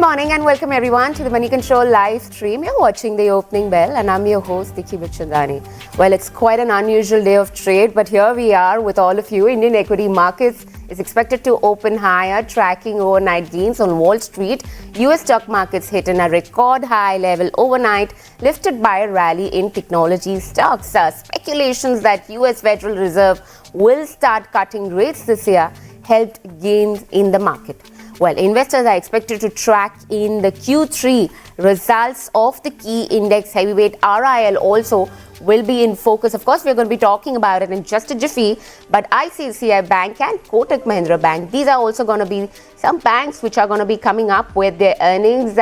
morning and welcome everyone to the Money Control live stream. You're watching the opening bell and I'm your host Nikki Bichandani. Well, it's quite an unusual day of trade, but here we are with all of you. Indian equity markets is expected to open higher, tracking overnight gains on Wall Street. US stock markets hit in a record high level overnight, lifted by a rally in technology stocks. Speculations that US Federal Reserve will start cutting rates this year helped gains in the market. Well, investors are expected to track in the Q3 results of the key index heavyweight. RIL also will be in focus. Of course, we're going to be talking about it in just a jiffy, but ICICI Bank and Kotak Bank, these are also going to be some banks which are going to be coming up with their earnings.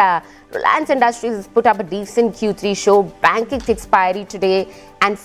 Reliance Industries has put up a decent Q3 show. Banking's expiry today and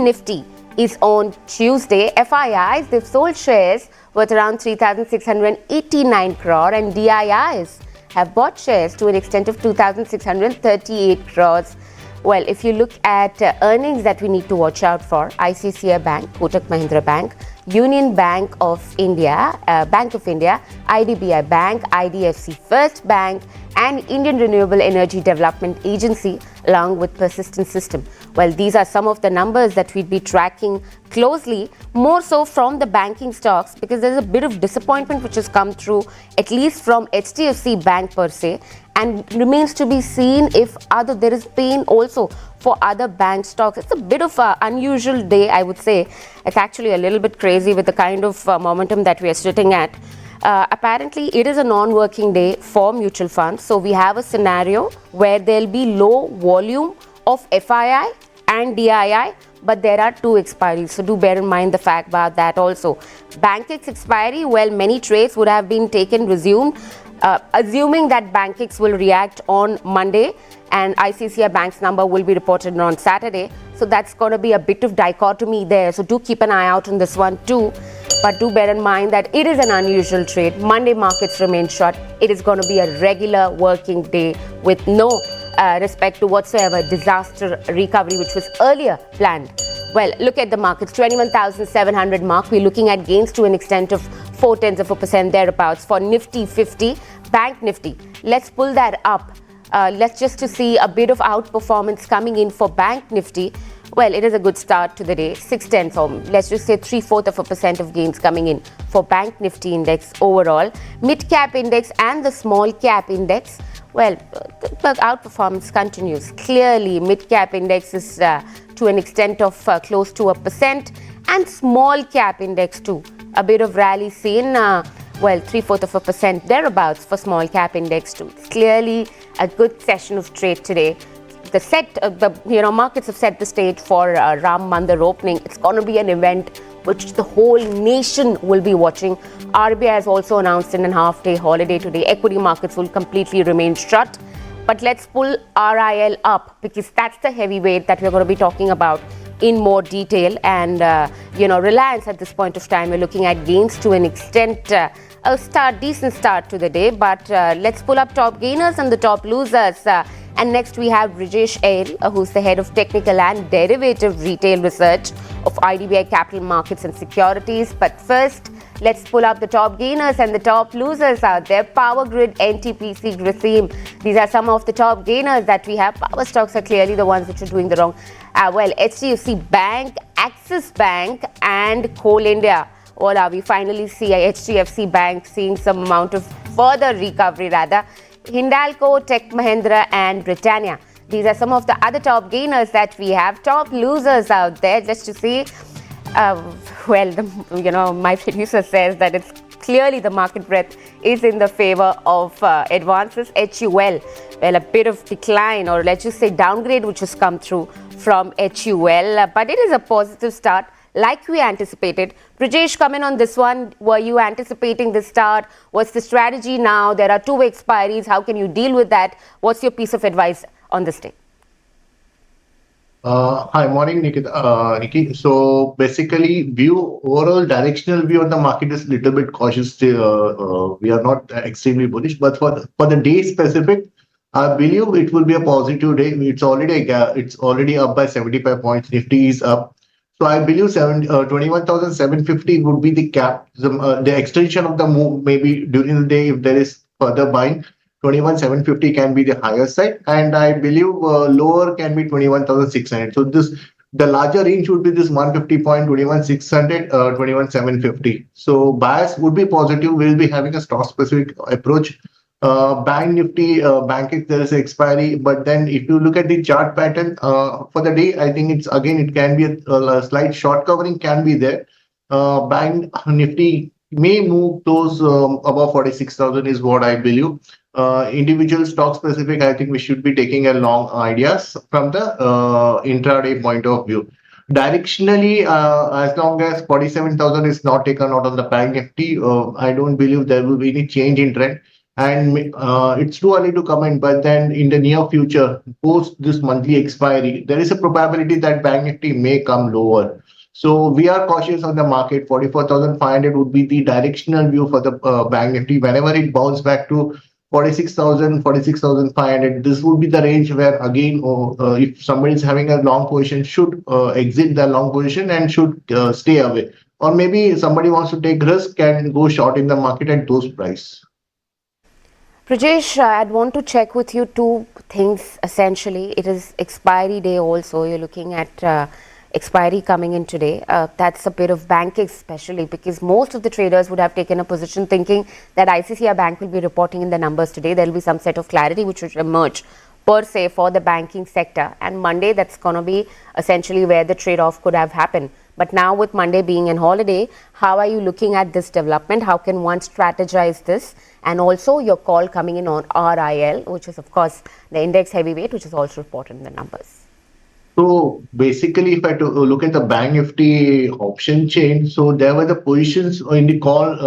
Nifty is on Tuesday. FIIs, they've sold shares worth around 3,689 crore and DIIs have bought shares to an extent of 2,638 crores. Well, if you look at earnings that we need to watch out for, ICICI Bank, Kotak Bank, Union Bank of India, Bank of India, IDBI Bank, IDFC First Bank, and Indian Renewable Energy Development Agency, along with Persistent System. Well, these are some of the numbers that we'd be tracking closely, more so from the banking stocks, because there's a bit of disappointment which has come through, at least from HDFC Bank per se, and remains to be seen if there is pain also for other bank stocks. It's a bit of an unusual day, I would say. It's actually a little bit crazy with the kind of momentum that we are sitting at. Apparently, it is a non-working day for mutual funds. So we have a scenario where there'll be low volume of FII and DII, but there are two expiries. So do bear in mind the fact about that also. BankX expiry, well, many trades would have been resumed, assuming that BankX will react on Monday and ICICI Bank's number will be reported on Saturday. So that's going to be a bit of dichotomy there. So do keep an eye out on this one too. But do bear in mind that it is an unusual trade. Monday markets remain short. It is going to be a regular working day with no respect to whatsoever disaster recovery which was earlier planned. Well, look at the markets, 21,700 mark. We're looking at gains to an extent of 0.4% thereabouts for Nifty 50, Bank Nifty. Let's pull that up. Let's just to see a bit of outperformance coming in for Bank Nifty. Well, it is a good start to the day, 6/10, or let's just say 0.75% of gains coming in for Bank Nifty index overall. Mid-cap index and the small-cap index, well, the outperformance continues. Clearly, mid-cap index is to an extent of close to 1%, and small-cap index too. A bit of rally seen, well, 0.75% thereabouts for small-cap index too. It's clearly a good session of trade today. The markets have set the stage for Ram Mandir opening. It's going to be an event which the whole nation will be watching. RBI has also announced in a half-day holiday today. Equity markets will completely remain shut. But let's pull RIL up because that's the heavyweight that we're going to be talking about in more detail. And, Reliance at this point of time, we're looking at gains to an extent, decent start to the day. But let's pull up top gainers and the top losers. And next we have Brijesh Ail, who's the head of technical and derivative retail research of IDBI Capital Markets and Securities. But first, let's pull up the top gainers and the top losers out there. Power Grid, NTPC, Grasim. These are some of the top gainers that we have. Power stocks are clearly the ones which are doing the wrong. HDFC Bank, Axis Bank and Coal India. We finally see HDFC Bank seeing some amount of further recovery rather. Hindalco, Tech Mahindra and Britannia. These are some of the other top gainers that we have. Top losers out there, just to see. My producer says that it's clearly the market breadth is in the favor of advances. HUL, well, a bit of decline, or let's just say downgrade, which has come through from HUL, but it is a positive start. Like we anticipated. Brijesh, come in on this one. Were you anticipating this start? What's the strategy now? There are two expiries. How can you deal with that? What's your piece of advice on this day? Hi, morning, Nikki. So basically, overall directional view on the market is a little bit cautious. We are not extremely bullish, but for the day specific, I believe it will be a positive day. It's already up by 75 points. Nifty is up. So I believe 21,750 would be the cap, the extension of the move maybe during the day if there is further buying. 21,750 can be the higher side, and I believe lower can be 21,600. So the larger range would be this 150 point, 21,600, 21,750. So bias would be positive. We'll be having a stock specific approach. Bank Nifty, bank, there is expiry, but then if you look at the chart pattern for the day, I think it can be a slight short covering can be there. Bank Nifty may move those above 46,000 is what I believe. Individual stock specific, I think we should be taking a long ideas from the intraday point of view. Directionally, as long as 47,000 is not taken out of the bank Nifty, I don't believe there will be any change in trend. And it's too early to comment, but then in the near future, post this monthly expiry, there is a probability that bank Nifty may come lower. So we are cautious on the market. 44,500 would be the directional view for the bank Nifty. Whenever it bounces back to 46,000, 46,500, this would be the range where again, if somebody is having a long position, should exit the long position and should stay away. Or maybe somebody wants to take risk and go short in the market at those price. Brijesh, I'd want to check with you two things essentially. It is expiry day also. You're looking at expiry coming in today. That's a bit of banking especially because most of the traders would have taken a position thinking that ICICI Bank will be reporting in the numbers today. There will be some set of clarity which will emerge per se for the banking sector. And Monday, that's going to be essentially where the trade-off could have happened. But now with Monday being an holiday, how are you looking at this development? How can one strategize this? And also your call coming in on RIL, which is of course the index heavyweight, which is also reported in the numbers. So basically, if I look at the Bank Nifty option chain, so there were the positions in the call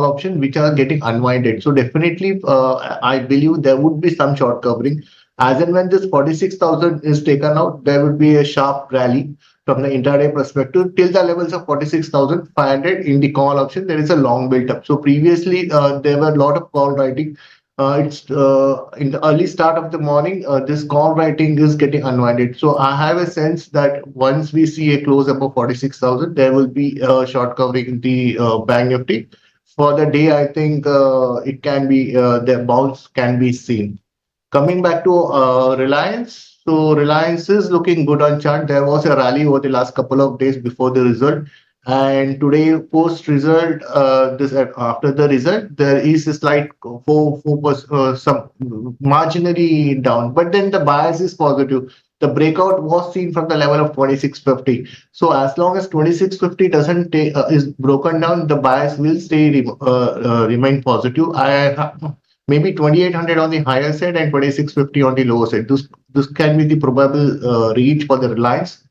option which are getting unwinded. So definitely, I believe there would be some short covering. As and when this 46,000 is taken out, there would be a sharp rally from the intraday perspective till the levels of 46,500 in the call option. There is a long build up. So previously, there were a lot of call writing. It's in the early start of the morning, this call writing is getting unwinded. So I have a sense that once we see a close above 46,000, there will be a short covering in the Bank Nifty. For the day, I think it can be the bounce can be seen. Coming back to Reliance, so Reliance is looking good on chart. There was a rally over the last couple of days before the result. And today, post result, this after the result, there is a slight some marginally down, but then the bias is positive. The breakout was seen from the level of 2650. So as long as 2650 doesn't is broken down, the bias will stay remain positive. Maybe 2800 on the higher side and 2650 on the lower side. This can be the probable range for the Reliance.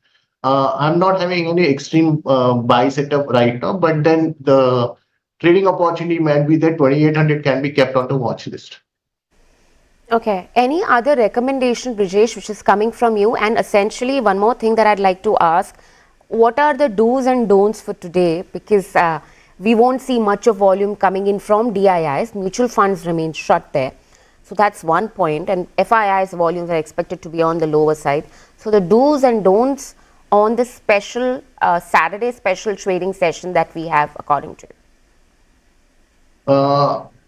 I'm not having any extreme buy setup right now, but then the trading opportunity might be that 2800 can be kept on the watch list. Okay. Any other recommendation, Brijesh, which is coming from you? And essentially, one more thing that I'd like to ask, what are the do's and don'ts for today? Because we won't see much of volume coming in from DIIs. Mutual funds remain shut there. So that's one point. And FIIs volumes are expected to be on the lower side. So the do's and don'ts on the special Saturday special trading session that we have according to you?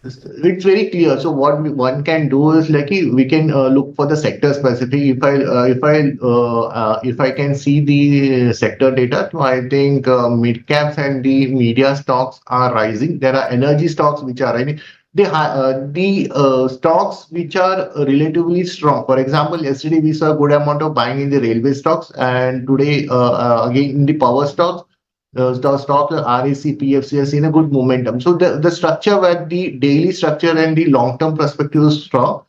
It's very clear. So what one can do is like we can look for the sector specific. If I can see the sector data, so I think mid caps and the media stocks are rising. There are energy stocks which are rising. The stocks which are relatively strong. For example, yesterday we saw a good amount of buying in the railway stocks, and today again in the power stocks. The stock RAC, PFC has seen a good momentum. So the structure where the daily structure and the long-term perspective is strong,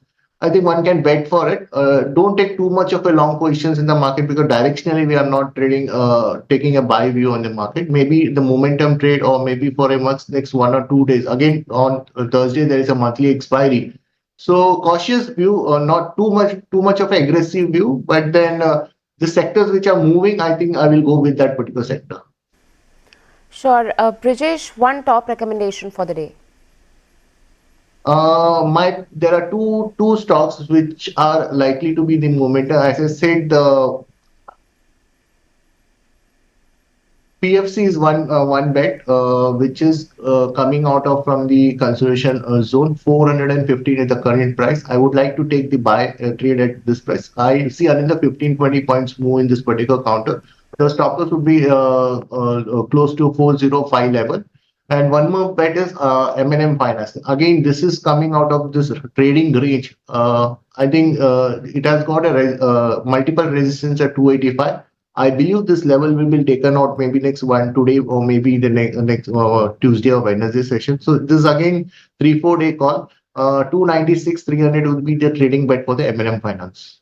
I think one can bet for it. Don't take too much of a long positions in the market because directionally we are not trading, taking a buy view on the market. Maybe the momentum trade or maybe for a month, next 1 or 2 days. Again, on Thursday, there is a monthly expiry. So cautious view, not too much of an aggressive view, but then the sectors which are moving, I think I will go with that particular sector. Sure. Brijesh, one top recommendation for the day. There are two stocks which are likely to be the momentum. As I said, PFC is one bet which is coming out of from the consolidation zone. 415 is the current price. I would like to take the buy trade at this price. I see another 15-20 points move in this particular counter. The stop loss would be close to 405 level. And one more bet is M&M Finance. Again, this is coming out of this trading range. I think it has got a multiple resistance at 285. I believe this level will be taken out maybe next one today or maybe the next Tuesday or Wednesday session. So this is again 3-4 day call. 296 300 will be the trading bet for the M&M Finance.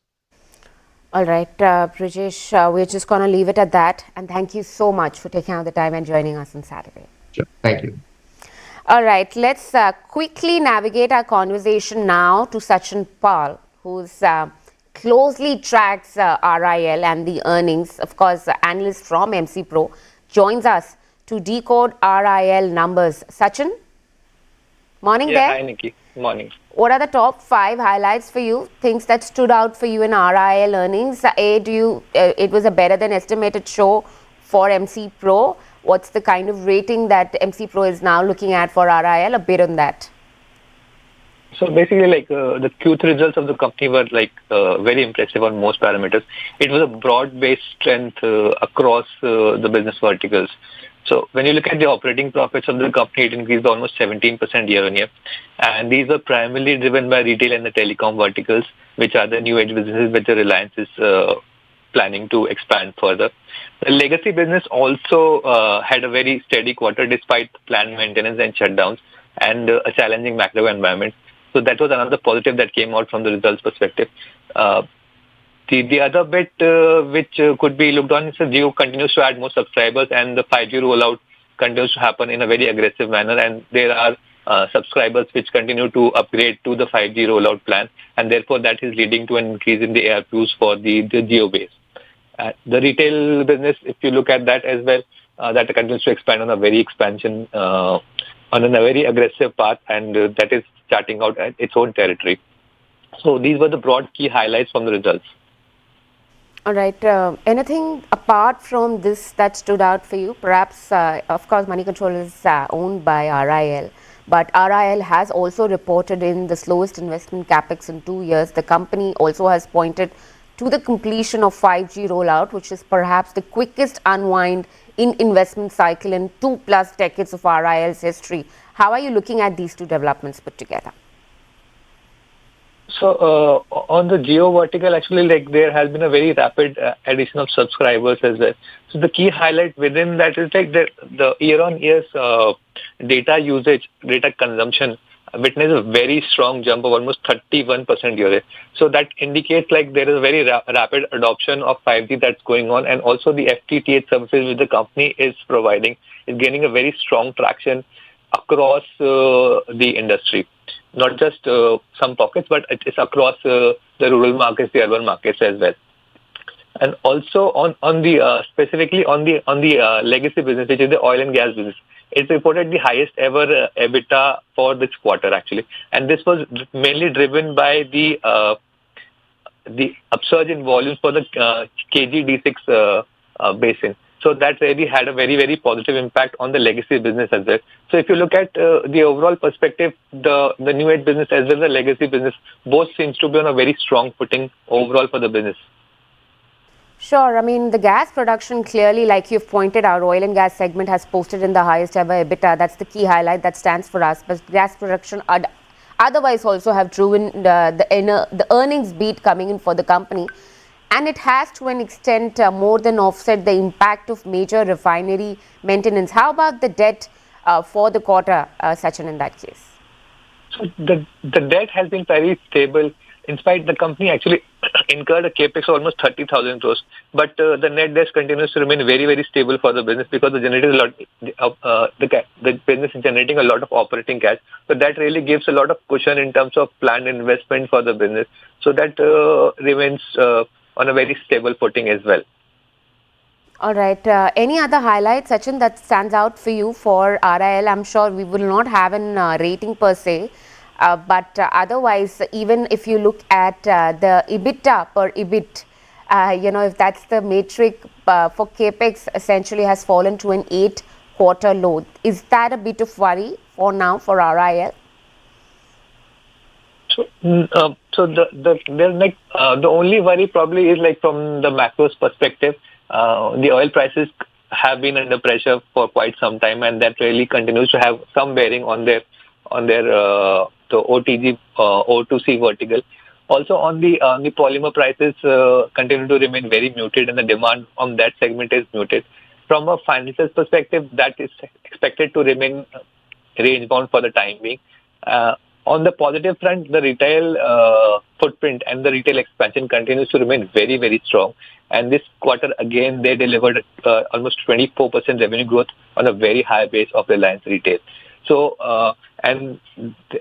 All right, Brijesh, we're just going to leave it at that. And thank you so much for taking out the time and joining us on Saturday. Sure. Thank you. All right, let's quickly navigate our conversation now to Sachin Pal, who's closely tracks RIL and the earnings. Of course, analyst from MC Pro joins us to decode RIL numbers. Sachin, morning there. Hi, Nikki. Morning. What are the top 5 highlights for you? Things that stood out for you in RIL earnings? It was a better than estimated show for MC Pro. What's the kind of rating that MC Pro is now looking at for RIL? A bit on that. So basically, the Q3 results of the company were very impressive on most parameters. It was a broad-based strength across the business verticals. So when you look at the operating profits of the company, it increased almost 17% year-on-year. And these are primarily driven by retail and the telecom verticals, which are the new age businesses which the Reliance is planning to expand further. The legacy business also had a very steady quarter despite planned maintenance and shutdowns and a challenging macro environment. So that was another positive that came out from the results perspective. The other bit which could be looked on is that Jio continues to add more subscribers and the 5G rollout continues to happen in a very aggressive manner, and there are subscribers which continue to upgrade to the 5G rollout plan, and therefore that is leading to an increase in the ARPUs for the Jio base. The retail business, if you look at that as well, that continues to expand on a very aggressive path, and that is charting out at its own territory. So these were the broad key highlights from the results. All right. Anything apart from this that stood out for you? Perhaps, of course, Money Control is owned by RIL, but RIL has also reported in the slowest investment capex in 2 years. The company also has pointed to the completion of 5G rollout, which is perhaps the quickest unwind in investment cycle in 2+ decades of RIL's history. How are you looking at these two developments put together? So on the Jio vertical, actually, there has been a very rapid addition of subscribers as well. So the key highlight within that is the year-on-year data usage, data consumption witnessed a very strong jump of almost 31% year. So that indicates there is a very rapid adoption of 5G that's going on, and also the FTTH services which the company is providing is gaining a very strong traction across the industry. Not just some pockets, but it's across the rural markets, the urban markets as well. And also on the specifically on the legacy business, which is the oil and gas business, it reported the highest ever EBITDA for this quarter actually, and this was mainly driven by the upsurge in volumes for the KG-D6 basin. So that really had a very, very positive impact on the legacy business as well. So if you look at the overall perspective, the new age business as well as the legacy business, both seems to be on a very strong footing overall for the business. Sure. I mean, the gas production clearly, like you've pointed out, oil and gas segment has posted in the highest ever EBITDA. That's the key highlight that stands for us. But gas production otherwise also have driven the earnings beat coming in for the company. And it has to an extent more than offset the impact of major refinery maintenance. How about the debt for the quarter, Sachin, in that case? So the debt has been very stable. In spite, the company actually incurred a capex of almost 30,000 crores, but the net debt continues to remain very, very stable for the business because the business is generating a lot of operating cash. So that really gives a lot of cushion in terms of planned investment for the business. So that remains on a very stable footing as well. All right. Any other highlights, Sachin, that stands out for you for RIL? I'm sure we will not have a rating per se. But otherwise, even if you look at the EBITDA per EBIT, if that's the metric for capex, essentially has fallen to an 8-quarter low. Is that a bit of worry for now for RIL? So the only worry probably is like from the macros perspective, the oil prices have been under pressure for quite some time, and that really continues to have some bearing on their the OTG O2C vertical. Also on the polymer prices continue to remain very muted, and the demand on that segment is muted. From a financial perspective, that is expected to remain range bound for the time being. On the positive front, the retail footprint and the retail expansion continues to remain very, very strong. And this quarter, again, they delivered almost 24% revenue growth on a very high base of Reliance Retail. So, and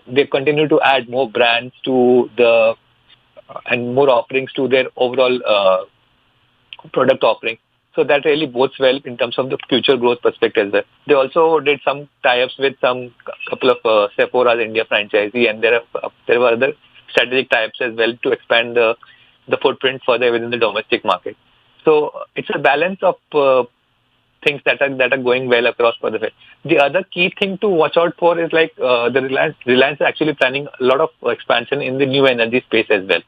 they continue to add more brands to and more offerings to their overall product offering. So that really bodes well in terms of the future growth perspective as well. They also did some tie-ups with couple of Sephora's India franchisee, and there were other strategic tie-ups as well to expand the footprint further within the domestic market. So it's a balance of things that are going well across for the way. The other key thing to watch out for is like the Reliance is actually planning a lot of expansion in the new energy space as well.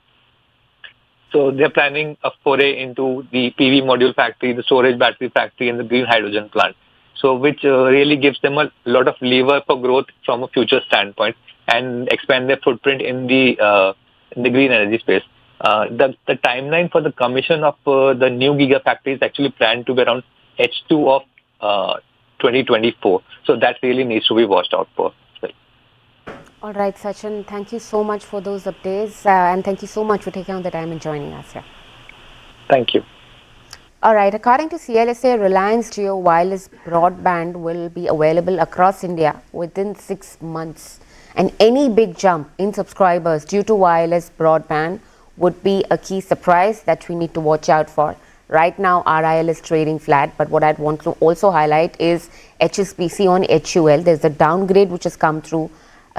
So they're planning a foray into the PV module factory, the storage battery factory, and the green hydrogen plant. So which really gives them a lot of lever for growth from a future standpoint and expand their footprint in the green energy space. The timeline for the commission of the new gigafactory is actually planned to be around H2 of 2024. So that really needs to be watched out for. All right, Sachin, thank you so much for those updates and thank you so much for taking out the time and joining us here. Thank you. All right, according to CLSA, Reliance Jio wireless broadband will be available across India within 6 months. And any big jump in subscribers due to wireless broadband would be a key surprise that we need to watch out for. Right now, RIL is trading flat, but what I'd want to also highlight is HSBC on HUL. There's a downgrade which has come through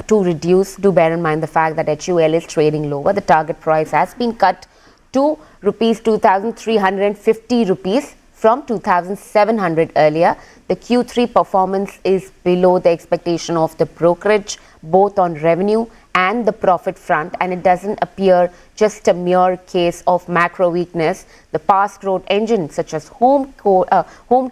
to reduce. Do bear in mind the fact that HUL is trading lower. The target price has been cut to rupees 2,350 rupees from 2,700 earlier. The Q3 performance is below the expectation of the brokerage, both on revenue and the profit front, and it doesn't appear just a mere case of macro weakness. The past growth engines such as home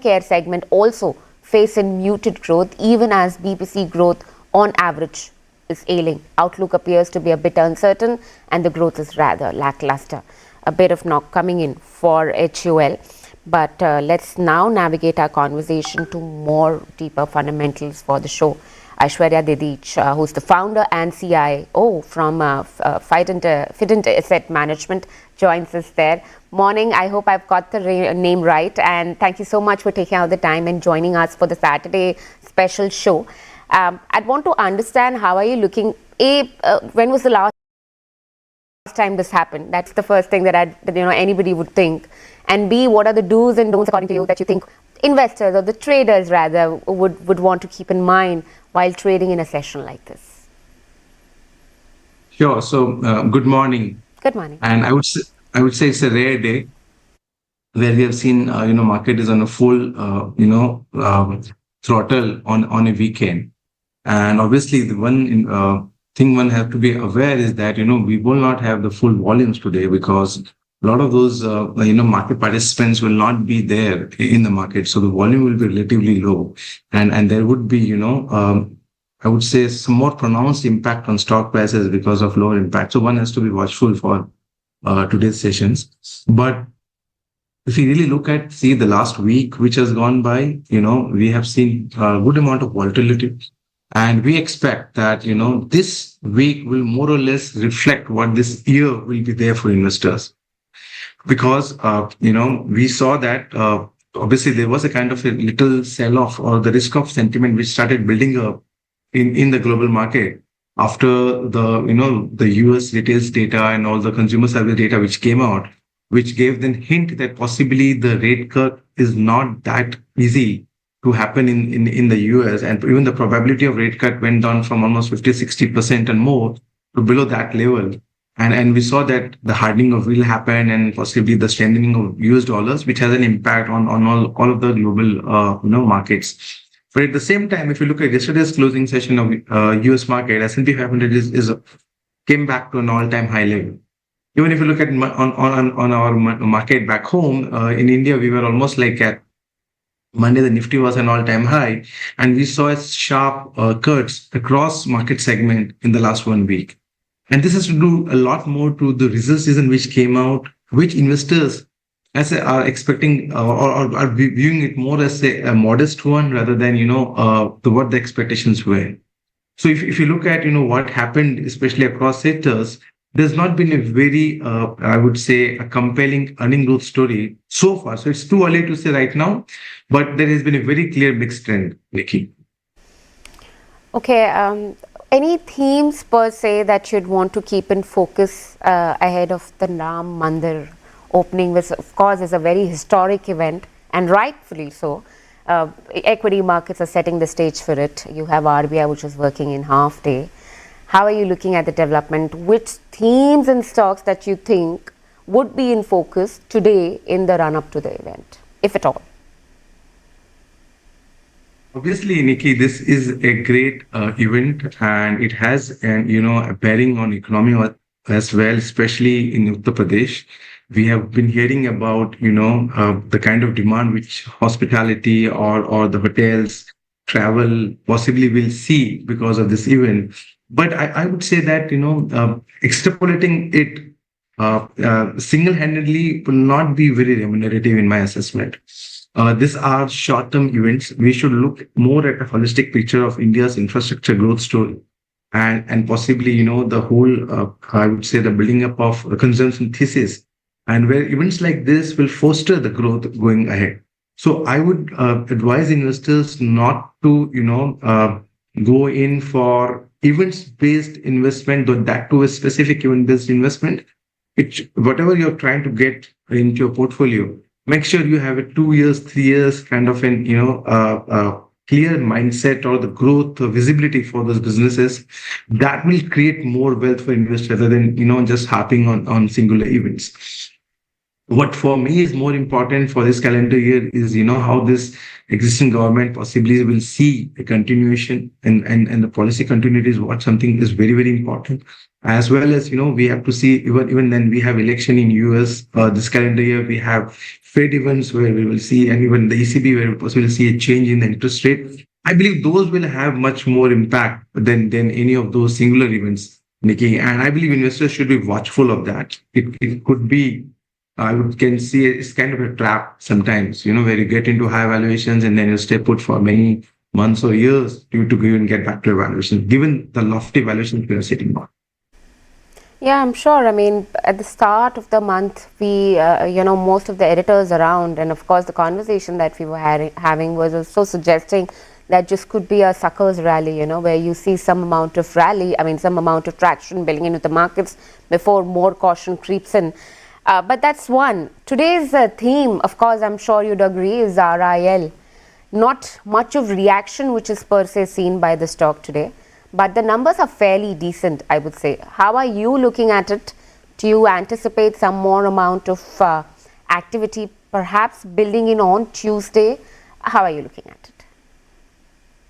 care segment also face a muted growth, even as BPC growth on average is ailing. Outlook appears to be a bit uncertain and the growth is rather lackluster. A bit of knock coming in for HUL. But let's now navigate our conversation to more deeper fundamentals for the show. Aishvarya Dadheech, who's the founder and CIO from FIDENT Asset Management, joins us there. Morning, I hope I've got the name right, and thank you so much for taking out the time and joining us for the Saturday special show. I'd want to understand, how are you looking? When was the last time this happened? That's the first thing that anybody would think. And B, what are the do's and don'ts according to you that you think investors or the traders rather would want to keep in mind while trading in a session like this? Sure. So good morning. Good morning. And I would say it's a rare day where we have seen market is on a full throttle on a weekend. And obviously the one thing one have to be aware is that we will not have the full volumes today, because a lot of those market participants will not be there in the market, so the volume will be relatively low, and there would be I would say some more pronounced impact on stock prices because of lower impact. So one has to be watchful for today's sessions. But if we really look at the last week which has gone by, we have seen a good amount of volatility. And we expect that, this week will more or less reflect what this year will be there for investors. Because, we saw that, obviously there was a kind of a little sell-off or the risk of sentiment which started building up in the global market after the US retail data and all the consumer service data which came out, which gave the hint that possibly the rate cut is not that easy to happen in the US, and even the probability of rate cut went down from almost 50-60% and more to below that level. And we saw that the hardening of will happen and possibly the strengthening of US dollars, which has an impact on all of the global markets. But at the same time, if you look at yesterday's closing session of US market, S&P 500 is came back to an all-time high level. Even if you look at on our market back home in India, we were almost like at Monday, the Nifty was an all-time high, and we saw a sharp cuts across market segment in the last 1 week. And this has to do a lot more to the results season which came out, which investors are expecting or are viewing it more as a modest one rather than what the expectations were. So if you look at what happened, especially across sectors, there's not been a very I would say a compelling earning growth story so far. So it's too early to say right now, but there has been a very clear mixed trend, Nikki. Okay. Any themes per se that you'd want to keep in focus ahead of the Ram Mandir opening, which of course is a very historic event, and rightfully so. Equity markets are setting the stage for it. You have RBI, which is working in half day. How are you looking at the development? Which themes and stocks that you think would be in focus today in the run-up to the event, if at all? Obviously, Nikki, this is a great event, and it has a bearing on economy as well, especially in Uttar Pradesh. We have been hearing about the kind of demand which hospitality or the hotels, travel possibly will see because of this event. But I would say that extrapolating it single-handedly will not be very remunerative in my assessment. These are short-term events. We should look more at a holistic picture of India's infrastructure growth story, and possibly the whole I would say the building up of a consumption thesis, and where events like this will foster the growth going ahead. So I would advise investors not to go in for events-based investment, though that to a specific event-based investment. Whatever you're trying to get into your portfolio, make sure you have a 2 years, 3 years kind of an clear mindset or the growth visibility for those businesses. That will create more wealth for investors rather than just harping on singular events. What for me is more important for this calendar year is how this existing government possibly will see a continuation, and the policy continuity is what something is very, very important. As well as we have to see even then we have election in US this calendar year. We have Fed events where we will see, and even the ECB where we possibly see a change in the interest rate. I believe those will have much more impact than any of those singular events, Nikki. And I believe investors should be watchful of that. It could be, can see it's kind of a trap sometimes, where you get into high valuations and then you stay put for many months or years to even get back to evaluation, given the lofty valuations we are sitting on. Yeah, I'm sure. I mean, at the start of the month, we, most of the editors around, and of course, the conversation that we were having was also suggesting that just could be a suckers rally, where you see some amount of some amount of traction building into the markets before more caution creeps in. But that's one. Today's theme, of course, I'm sure you'd agree, is RIL. Not much of reaction, which is per se seen by the stock today. But the numbers are fairly decent, I would say. How are you looking at it? Do you anticipate some more amount of activity, perhaps building in on Tuesday? How are you looking at it?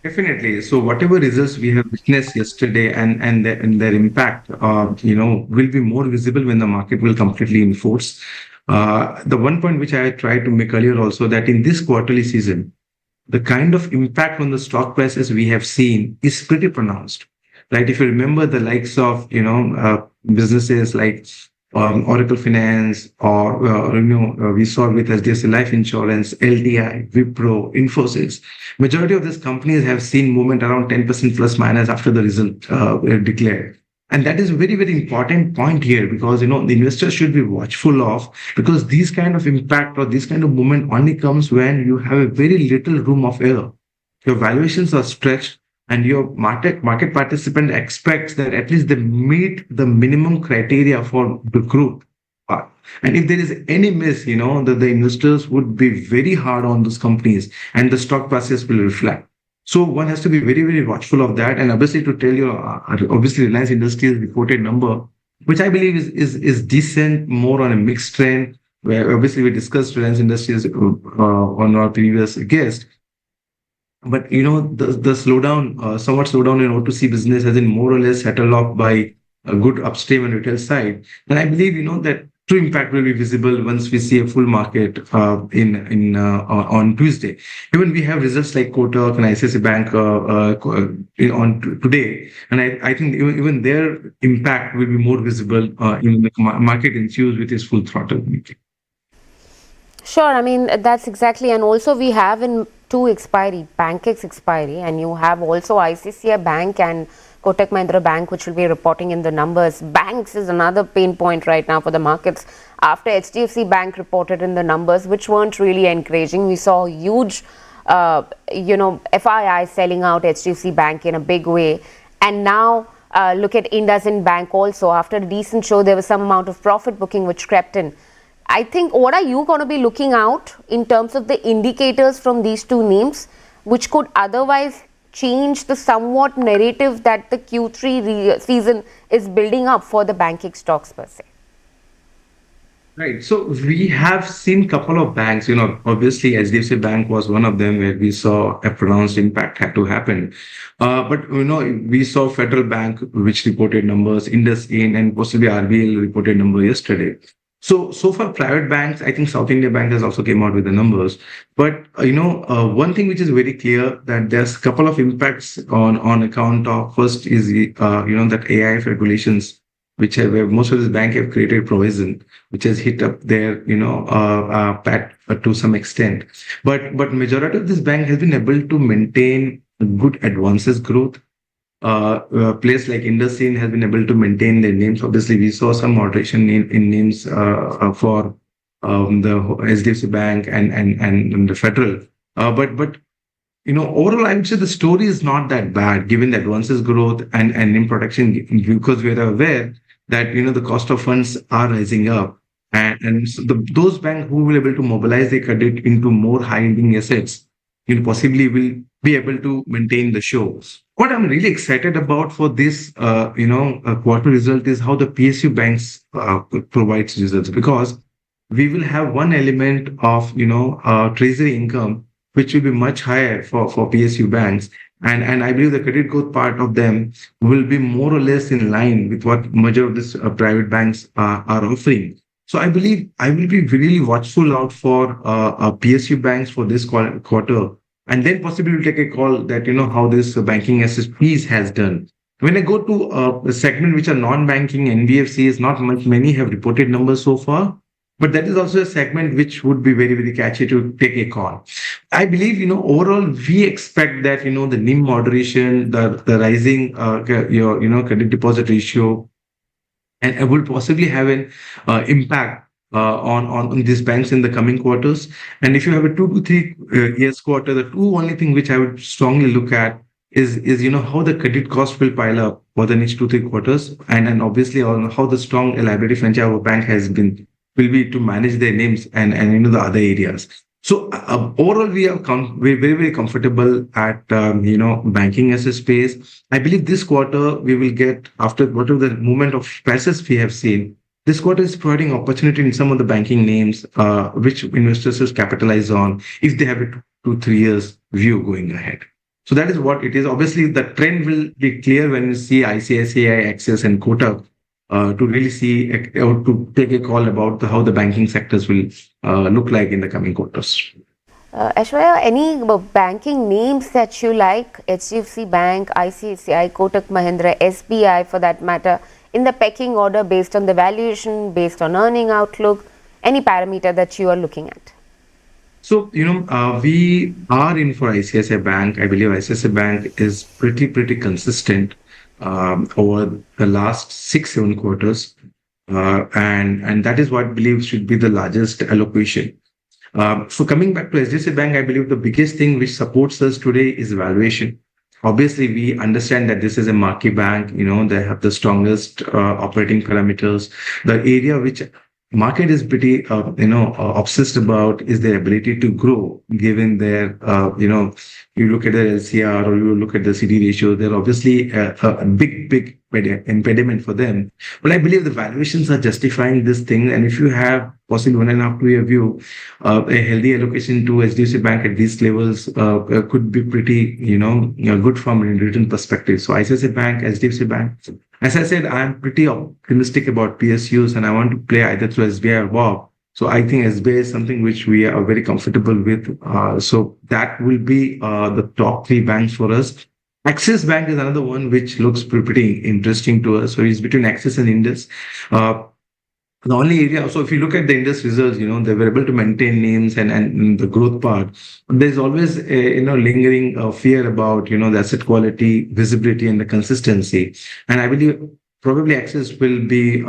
Definitely. So whatever results we have witnessed yesterday and their impact, will be more visible when the market will completely enforce. The one point which I tried to make earlier also, that in this quarterly season, the kind of impact on the stock prices we have seen is pretty pronounced, right? If you remember the likes of, businesses like Oracle Finance, or, we saw with HDFC Life Insurance, LTI, Wipro, Infosys, majority of these companies have seen movement around 10% plus minus after the result were declared. And that is a very, very important point here, because, the investors should be watchful of, because these kind of impact or this kind of movement only comes when you have a very little room of error. Your valuations are stretched and your market participant expects that at least they meet the minimum criteria for the group. And if there is any miss, that the investors would be very hard on those companies and the stock prices will reflect. So one has to be very, very watchful of that. And obviously, to tell you, obviously Reliance Industries reported number which I believe is decent, more on a mixed trend. Where obviously we discussed Reliance Industries on our previous guest, but the slowdown, somewhat slowdown in O2C business has been more or less settled off by a good upstream and retail side. And I believe that true impact will be visible once we see a full market on Tuesday. Even we have results like Kotak and ICICI Bank today, and I think even their impact will be more visible in the market ensues with its full throttle. Sure, I mean, that's exactly, and also we have in two expiry, Bankex expiry, and you have also ICICI Bank and Kotak Mahindra Bank, which will be reporting in the numbers. Banks is another pain point right now for the markets after HDFC Bank reported in the numbers, which weren't really encouraging. We saw huge, FII selling out HDFC Bank in a big way, and now look at IndusInd Bank also. After a decent show, there was some amount of profit booking which crept in. I think, what are you going to be looking out in terms of the indicators from these two names, which could otherwise change the somewhat narrative that the Q3 season is building up for the banking stocks per se? Right. So we have seen a couple of banks, obviously HDFC Bank was one of them where we saw a pronounced impact had to happen. But, we saw Federal Bank, which reported numbers, IndusInd and possibly RBL reported number yesterday. So far, private banks, I think South India Bank has also came out with the numbers. But, one thing which is very clear that there's a couple of impacts on account of, first is, that AIF regulations, where most of the bank have created provision, which has hit up their, PAT to some extent. But majority of this bank has been able to maintain good advances growth. Place like IndusInd has been able to maintain their names. Obviously, we saw some moderation in names for the HDFC Bank and the Federal. But overall, I would say the story is not that bad given the advances growth and NIM protection, because we are aware that the cost of funds are rising up, and so those banks who will be able to mobilize their credit into more high-yielding assets, possibly will be able to maintain the show. What I'm really excited about for this, quarter result is how the PSU banks provides results, because we will have one element of, treasury income, which will be much higher for PSU banks. And I believe the credit growth part of them will be more or less in line with what major of these private banks are offering. So I believe I will be really watchful out for PSU banks for this quarter. And then possibly we'll take a call that, how this banking assets piece has done. When I go to a segment which are non-banking, NBFCs, not much, many have reported numbers so far, but that is also a segment which would be very, very catchy to take a call. I believe, overall, we expect that, the NIM moderation, the rising, credit deposit ratio, and it will possibly have an impact on these banks in the coming quarters. And if you have a 2 to 3 years quarter, the only thing which I would strongly look at is how the credit cost will pile up for the next 2-3 quarters, and obviously on how the strong liability franchise our bank will be to manage their names and the other areas. So overall, we're very, very comfortable at banking as a space. I believe this quarter we will get, after whatever the movement of prices we have seen, this quarter is providing opportunity in some of the banking names, which investors should capitalize on if they have a 2-3 years view going ahead. So that is what it is. Obviously, the trend will be clear when you see ICICI, Axis, and Kotak to really see or to take a call about how the banking sectors will look like in the coming quarters. Aishwarya, any banking names that you like? HDFC Bank, ICICI, Kotak Mahindra, SBI for that matter, in the pecking order based on the valuation, based on earning outlook, any parameter that you are looking at? So, we are in for ICICI Bank. I believe ICICI Bank is pretty consistent over the last 6-7 quarters. And that is what I believe should be the largest allocation. So coming back to HDFC Bank, I believe the biggest thing which supports us today is valuation. Obviously, we understand that this is a marquee bank, they have the strongest operating parameters. The area which market is pretty, obsessed about is their ability to grow, given their, you look at the LCR or you look at the CD ratio, they're obviously a big impediment for them. But I believe the valuations are justifying this thing. And if you have possibly 1.5 2 year view, a healthy allocation to HDFC Bank at these levels could be pretty, good from a return perspective. So ICICI Bank, HDFC Bank. As I said, I'm pretty optimistic about PSUs and I want to play either through SBI or WAP. So I think SBI is something which we are very comfortable with. So that will be the top three banks for us. Axis Bank is another one which looks pretty interesting to us. So it's between Axis and Indus. The only area, so if you look at the Indus results, they were able to maintain names and the growth part. But there's always a, lingering fear about, the asset quality, visibility, and the consistency. And I believe probably Axis will be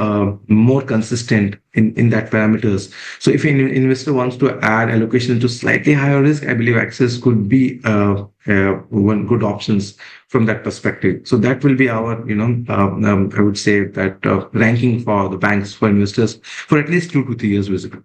more consistent in that parameters. So if an investor wants to add allocation to slightly higher risk, I believe Axis could be one good options from that perspective. So that will be our, I would say that ranking for the banks for investors for at least 2 to 3 years visible.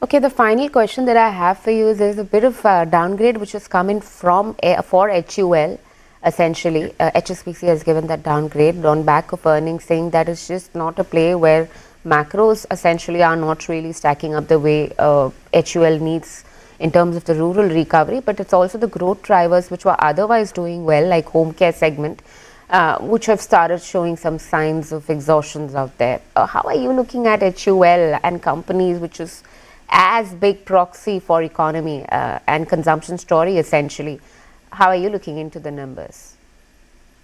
Okay, the final question that I have for you is there's a bit of downgrade which is coming from for HUL. Essentially, HSBC has given that downgrade on back of earnings, saying that it's just not a play where macros essentially are not really stacking up the way HUL needs in terms of the rural recovery, but it's also the growth drivers which were otherwise doing well, like home care segment, which have started showing some signs of exhaustions out there. How are you looking at HUL and companies which is as big proxy for economy and consumption story essentially? How are you looking into the numbers?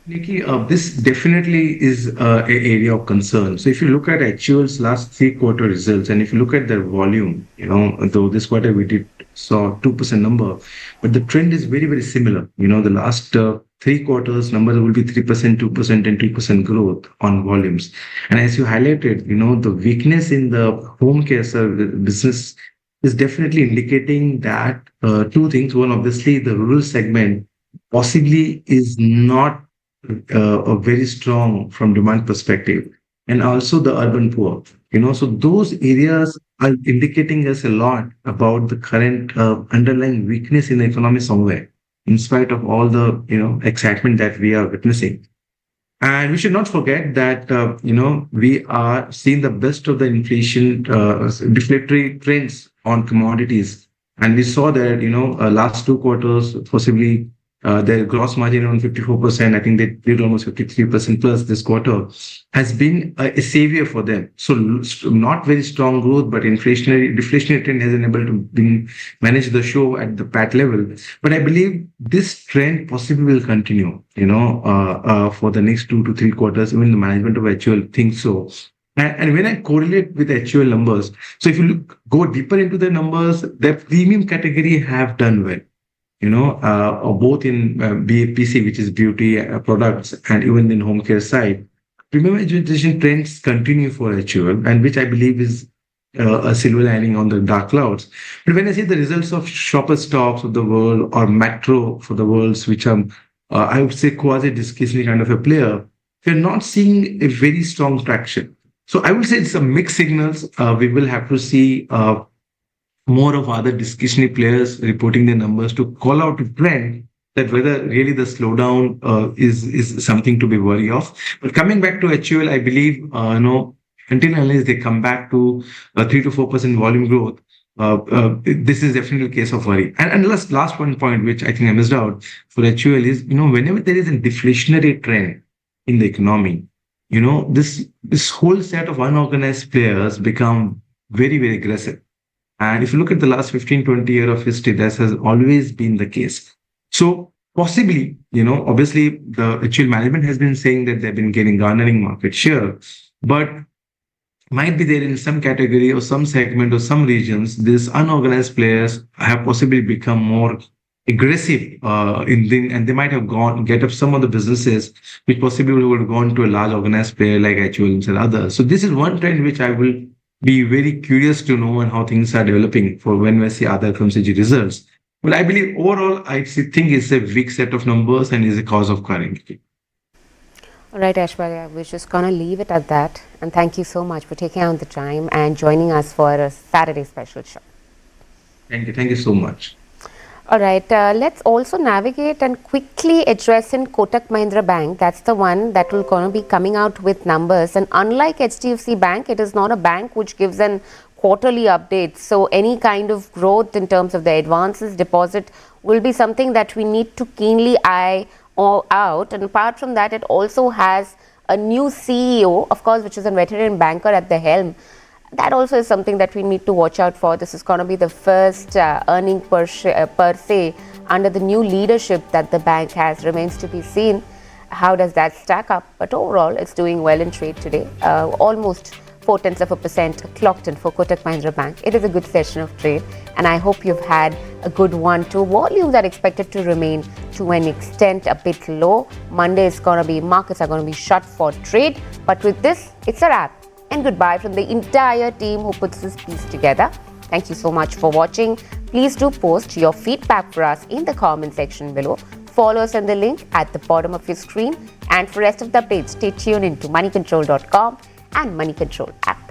Nikki, this definitely is an area of concern. So if you look at HUL's last 3-quarter results, and if you look at their volume, though this quarter we saw 2% number, but the trend is very, very similar. The last 3 quarters numbers will be 3%, 2%, and 2% growth on volumes. And as you highlighted, the weakness in the home care business is definitely indicating that two things. One, obviously, the rural segment possibly is not a very strong from demand perspective, and also the urban poor. So those areas are indicating us a lot about the current underlying weakness in the economy somewhere, in spite of all the excitement that we are witnessing. And we should not forget that, we are seeing the best of the inflation, deflationary trends on commodities. And we saw that, last 2 quarters, possibly their gross margin around 54%. I think they did almost 53% plus this quarter, has been a savior for them. So not very strong growth, but deflationary trend has enabled to manage the show at the PAT level. But I believe this trend possibly will continue, for the next 2 to 3 quarters. Even the management of HUL thinks so. And when I correlate with HUL numbers, so if you go deeper into the numbers, the premium category have done well. Both in BAPC, which is beauty products, and even in home care side, premiumization trends continue for HUL, and which I believe is a silver lining on the dark clouds. But when I see the results of Shoppers Stops of the world or Metro for the worlds, which are, I would say, quasi-discretionary kind of a player, we're not seeing a very strong traction. So I would say it's some mixed signals. We will have to see more of other discretionary players reporting their numbers to call out a trend that whether really the slowdown is something to be worried of. But coming back to HUL, I believe, until unless they come back to 3 to 4% volume growth, this is definitely a case of worry. And last one point, which I think I missed out for HUL is, whenever there is a deflationary trend in the economy, this whole set of unorganized players become very, very aggressive. And if you look at the last 15, 20 years of history, that has always been the case. So possibly, obviously the HUL management has been saying that they've been garnering market share, but might be there in some category or some segment or some regions, these unorganized players have possibly become more aggressive and they might have get up some of the businesses which possibly would have gone to a large organized player like HUL and others. So this is one trend which I will be very curious to know and how things are developing for when we see other FMCG results. But I believe overall, I think it's a weak set of numbers and is a cause of current. All right, Aishwarya, we're just going to leave it at that. And thank you so much for taking out the time and joining us for a Saturday special show. Thank you. Thank you so much. All right, let's also navigate and quickly address in Kotak Mahindra Bank. That's the one that will going to be coming out with numbers. And unlike HDFC Bank, it is not a bank which gives an quarterly update. So any kind of growth in terms of the advances, deposit will be something that we need to keenly eye out. And apart from that, it also has a new CEO, of course, which is a veteran banker at the helm. That also is something that we need to watch out for. This is going to be the first earning per se under the new leadership that the bank has. Remains to be seen how does that stack up. But overall, it's doing well in trade today. Almost 0.4% clocked in for Kotak Mahindra Bank. It is a good session of trade, and I hope you've had a good one too. Volumes are expected to remain to an extent a bit low. Monday is going to be, markets are going to be shut for trade. But with this, it's a wrap. And goodbye from the entire team who puts this piece together. Thank you so much for watching. Please do post your feedback for us in the comment section below. Follow us on the link at the bottom of your screen. And for rest of the updates, stay tuned into moneycontrol.com and Money Control app.